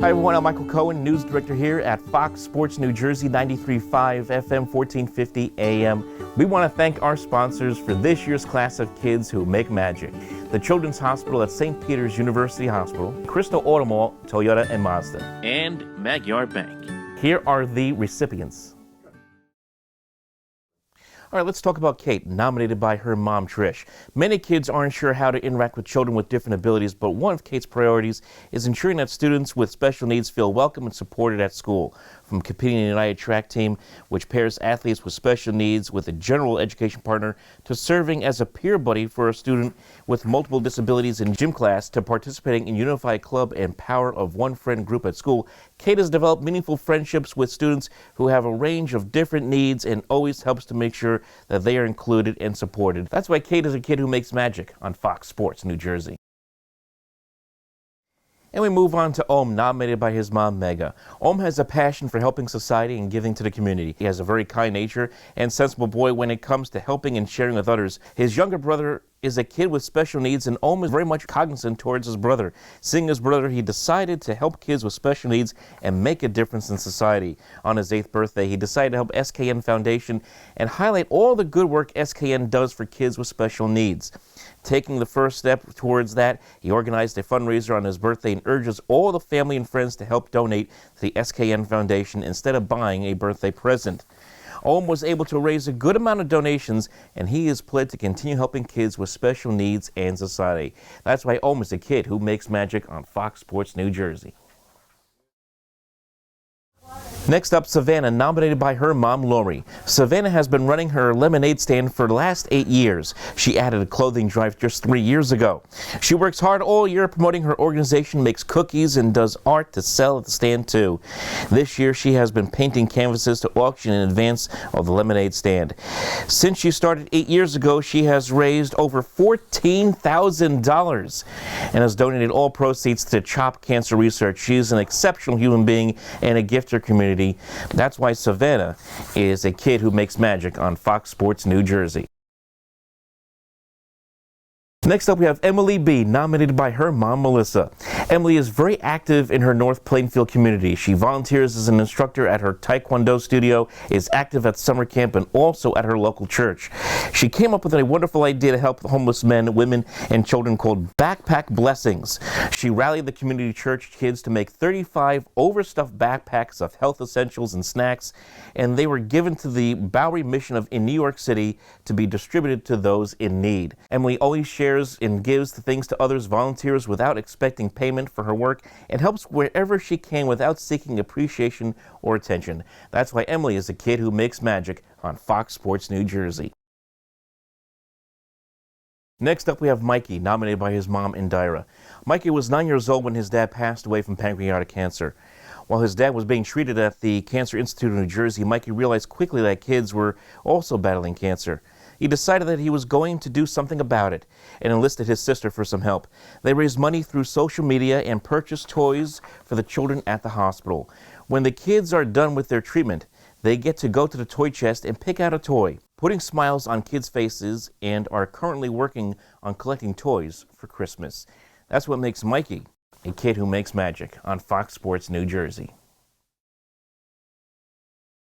Hi everyone, I'm Michael Cohen, news director here at Fox Sports New Jersey, 93.5 FM, 1450 AM. We want to thank our sponsors for this year's class of kids who make magic. The Children's Hospital at St. Peter's University Hospital, Crystal Automall, Toyota and Mazda, and Magyar Bank. Here are the recipients. All right, let's talk about Kate, nominated by her mom, Trish. Many kids aren't sure how to interact with children with different abilities, but one of Kate's priorities is ensuring that students with special needs feel welcome and supported at school. From competing in the United track team, which pairs athletes with special needs with a general education partner, to serving as a peer buddy for a student with multiple disabilities in gym class, to participating in Unified Club and Power of One Friend group at school, Kate has developed meaningful friendships with students who have a range of different needs and always helps to make sure that they are included and supported. That's why Kate is a kid who makes magic on Fox Sports New Jersey. And we move on to Om, nominated by his mom, Mega. Om has a passion for helping society and giving to the community. He has a very kind nature and sensible boy when it comes to helping and sharing with others. His younger brother is a kid with special needs, and Om is very much cognizant towards his brother. Seeing his brother, he decided to help kids with special needs and make a difference in society. On his 8th birthday, he decided to help SKN Foundation and highlight all the good work SKN does for kids with special needs. Taking the first step towards that, he organized a fundraiser on his birthday and urges all the family and friends to help donate to the SKN Foundation instead of buying a birthday present. Om was able to raise a good amount of donations, and he is pledged to continue helping kids with special needs and society. That's why Om is a kid who makes magic on Fox Sports New Jersey. Next up, Savannah, nominated by her mom, Lori. Savannah has been running her lemonade stand for the last 8 years. She added a clothing drive just 3 years ago. She works hard all year promoting her organization, makes cookies, and does art to sell at the stand too. This year, she has been painting canvases to auction in advance of the lemonade stand. Since she started 8 years ago, she has raised over $14,000 and has donated all proceeds to CHOP Cancer Research. She is an exceptional human being and a gift to her community. That's why Savannah is a kid who makes magic on Fox Sports New Jersey. Next up, we have Emily B., nominated by her mom, Melissa. Emily is very active in her North Plainfield community. She volunteers as an instructor at her Taekwondo studio, is active at summer camp, and also at her local church. She came up with a wonderful idea to help homeless men, women, and children called Backpack Blessings. She rallied the community church kids to make 35 overstuffed backpacks of health essentials and snacks, and they were given to the Bowery Mission in New York City to be distributed to those in need. Emily always shares and gives the things to others, volunteers without expecting payment for her work, and helps wherever she can without seeking appreciation or attention. That's why Emily is a kid who makes magic on Fox Sports New Jersey. Next up, we have Mikey, nominated by his mom, Indira. Mikey was 9 years old when his dad passed away from pancreatic cancer. While his dad was being treated at the Cancer Institute of New Jersey, Mikey realized quickly that kids were also battling cancer. He decided that he was going to do something about it and enlisted his sister for some help. They raised money through social media and purchased toys for the children at the hospital. When the kids are done with their treatment, they get to go to the toy chest and pick out a toy, putting smiles on kids' faces, and are currently working on collecting toys for Christmas. That's what makes Mikey a kid who makes magic on Fox Sports New Jersey.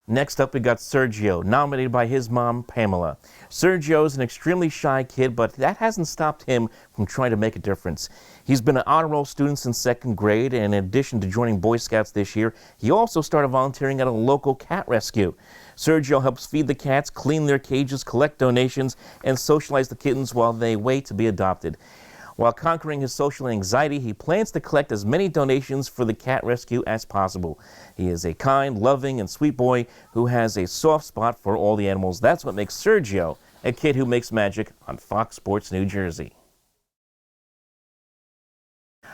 Next up, we got Sergio, nominated by his mom, Pamela. Sergio is an extremely shy kid, but that hasn't stopped him from trying to make a difference. He's been an honor roll student since 2nd grade, and in addition to joining Boy Scouts this year, he also started volunteering at a local cat rescue. Sergio helps feed the cats, clean their cages, collect donations, and socialize the kittens while they wait to be adopted. While conquering his social anxiety, he plans to collect as many donations for the cat rescue as possible. He is a kind, loving, and sweet boy who has a soft spot for all the animals. That's what makes Sergio a kid who makes magic on Fox Sports New Jersey.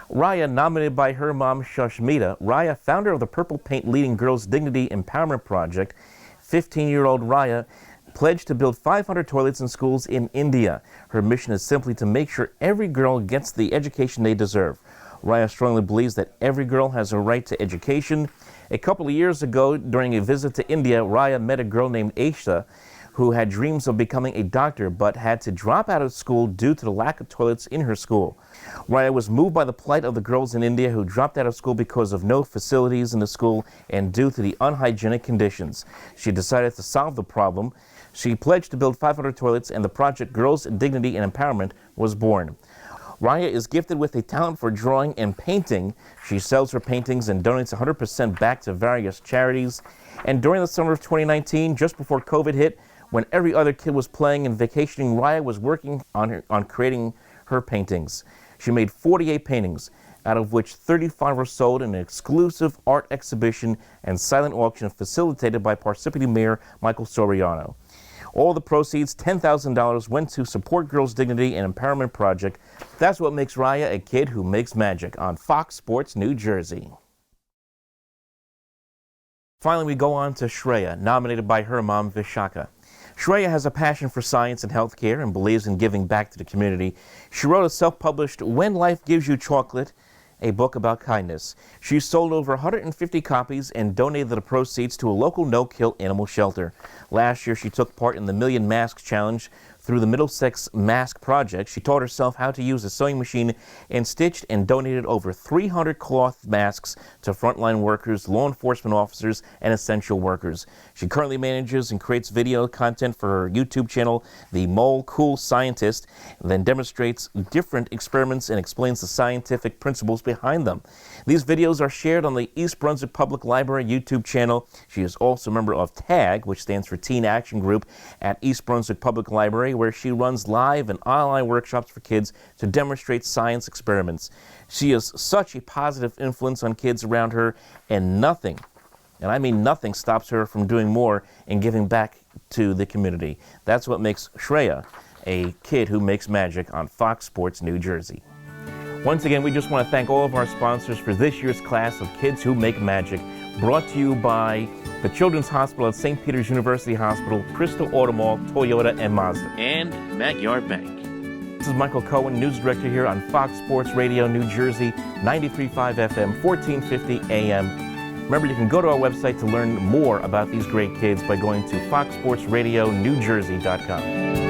Raya, nominated by her mom, Shashmita. Raya, founder of the Purple Paint Leading Girls Dignity Empowerment Project. 15-year-old Raya pledged to build 500 toilets in schools in India. Her mission is simply to make sure every girl gets the education they deserve. Raya strongly believes that every girl has a right to education. A couple of years ago, during a visit to India, Raya met a girl named Aisha, who had dreams of becoming a doctor but had to drop out of school due to the lack of toilets in her school. Raya was moved by the plight of the girls in India who dropped out of school because of no facilities in the school and due to the unhygienic conditions. She decided to solve the problem. She pledged to build 500 toilets, and the project Girls' Dignity and Empowerment was born. Raya is gifted with a talent for drawing and painting. She sells her paintings and donates 100% back to various charities. And during the summer of 2019, just before COVID hit, when every other kid was playing and vacationing, Raya was working on creating her paintings. She made 48 paintings, out of which 35 were sold in an exclusive art exhibition and silent auction facilitated by Parsippany Mayor Michael Soriano. All the proceeds, $10,000, went to support Girls' Dignity and Empowerment Project. That's what makes Raya a kid who makes magic on Fox Sports New Jersey. Finally, we go on to Shriya, nominated by her mom, Vishaka. Shriya has a passion for science and healthcare and believes in giving back to the community. She wrote a self-published When Life Gives You Chocolate, a book about kindness. She sold over 150 copies and donated the proceeds to a local no-kill animal shelter. Last year, she took part in the Million Masks Challenge. Through the Middlesex Mask Project, she taught herself how to use a sewing machine and stitched and donated over 300 cloth masks to frontline workers, law enforcement officers, and essential workers. She currently manages and creates video content for her YouTube channel, The Mole Cool Scientist, and then demonstrates different experiments and explains the scientific principles behind them. These videos are shared on the East Brunswick Public Library YouTube channel. She is also a member of TAG, which stands for Teen Action Group, at East Brunswick Public Library, where she runs live and online workshops for kids to demonstrate science experiments. She is such a positive influence on kids around her, and nothing, and I mean nothing, stops her from doing more and giving back to the community. That's what makes Shriya a kid who makes magic on Fox Sports New Jersey. Once again, we just want to thank all of our sponsors for this year's class of Kids Who Make Magic, brought to you by the Children's Hospital at St. Peter's University Hospital, Crystal Automall, Toyota, and Mazda, and Backyard Bank. This is Michael Cohen, News Director here on Fox Sports Radio New Jersey, 93.5 FM, 1450 AM. Remember, you can go to our website to learn more about these great kids by going to foxsportsradionewjersey.com.